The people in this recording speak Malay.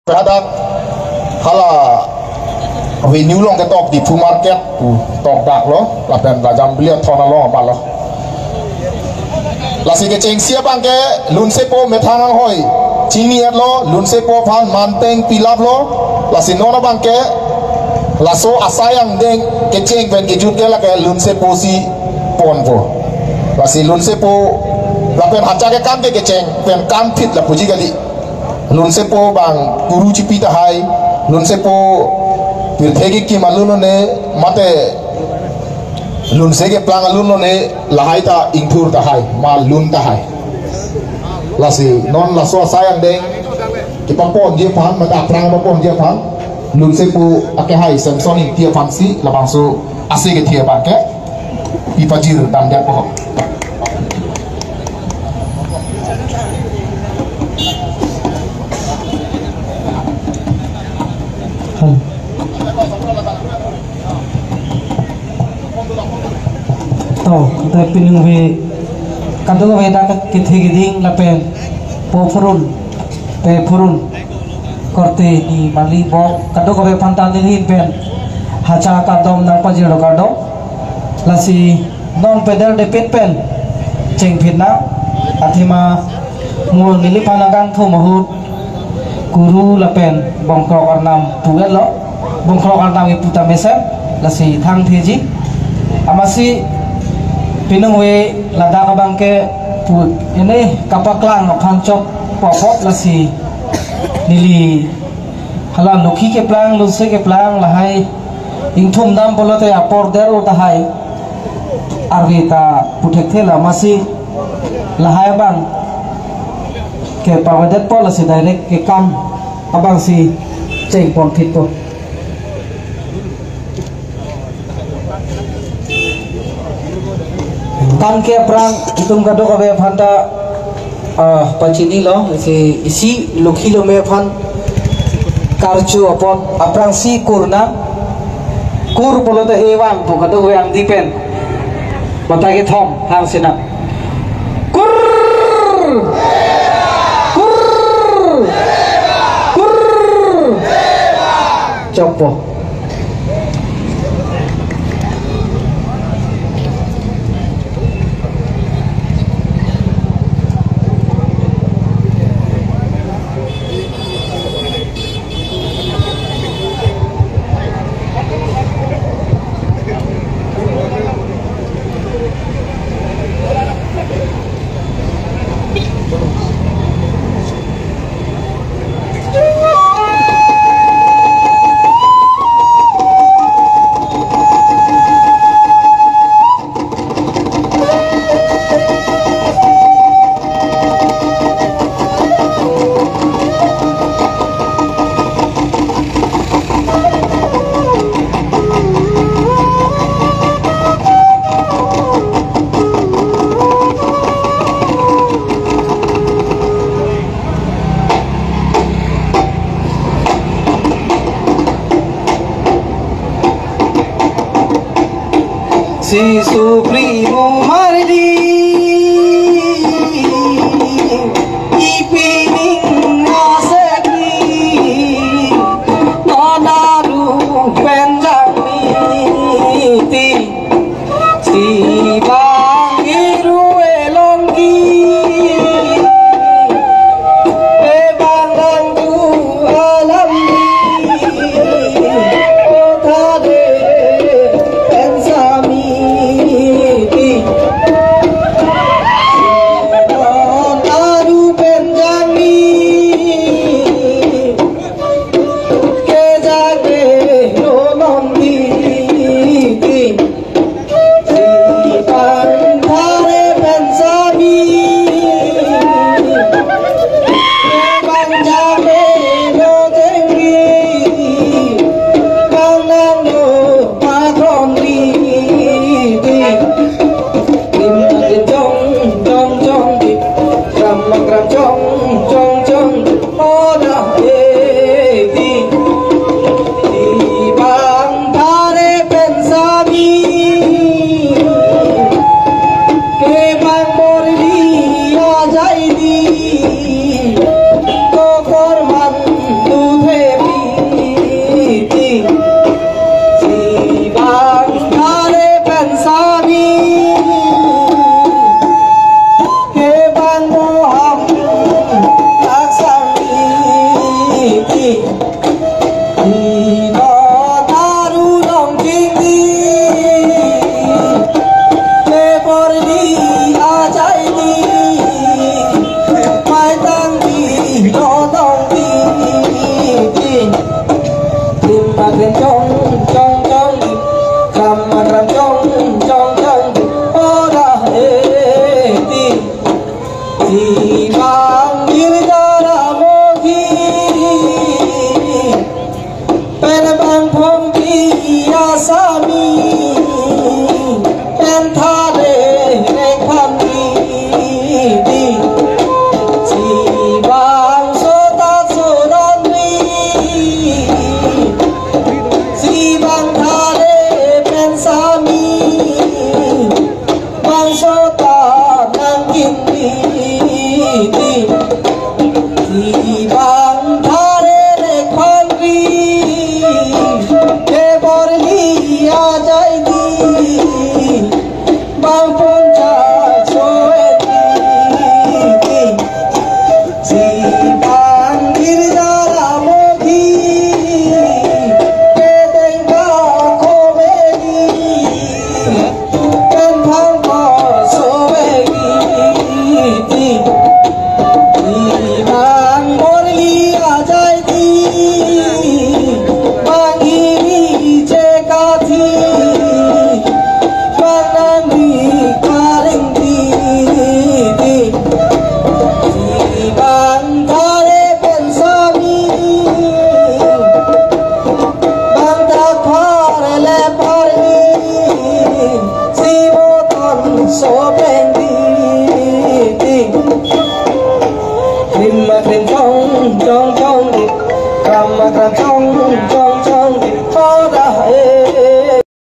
Berada hala venue long ke tok di Fu Market tok dak lo lapen rajam beliau thona lo balo lasi ke ceng sia bang ke lun sepo methangang hoi chini lo lun sepo phan manteng pilap lo lasi nona bang ke laso asayang deng ke ceng pen ke jut ke la ke lun sepo si pon po lasi lun sepo lapen hacha ke kam ke ceng pen kam fit la puji gali lun sepo bang guru cipita hai lun sepo pirthegi ki maluno ne mate lun sege plang aluno ne lahai ta ingthur ta hai mal lun ta hai lasi non la so sayang deng ki pampon dia phan mata prang pampon dia phan lun sepo ake hai samsoni tia fansi la bangso ase ke thia ban ke pi pajir dam dia po kita pilih we kadang we dah kita giding lapen pofurun korte di mali bo kadang we pantan ini pen hacha kadom nang pajero kadom lasi non pedal de pen ceng fitna athima mul mili panagang thu mahut guru lapen bongkro karnam tuet lo bongkro karnam iputa mesen lasi thang theji amasi pinung we lada ka bangke put ini kapaklang pancok popot lasi nili halam nukhi ke plang lusse ke plang lahai ingthum dam bolote apor der utahai arvita putek thela masi lahai bang ke pawadet policy direct ke kam abang si ceng pon fit po kan ke perang itung kado kabe phanda pachini lo isi lokhilo me phan karchu apon aprang si kurna kur polo te ewan to kado we ang dipen bata ke thom hang sina kur chopo si supremo mardi ipining asakni nanaru penjami ti si bangiru elongki ebanganku alami othade pensami trong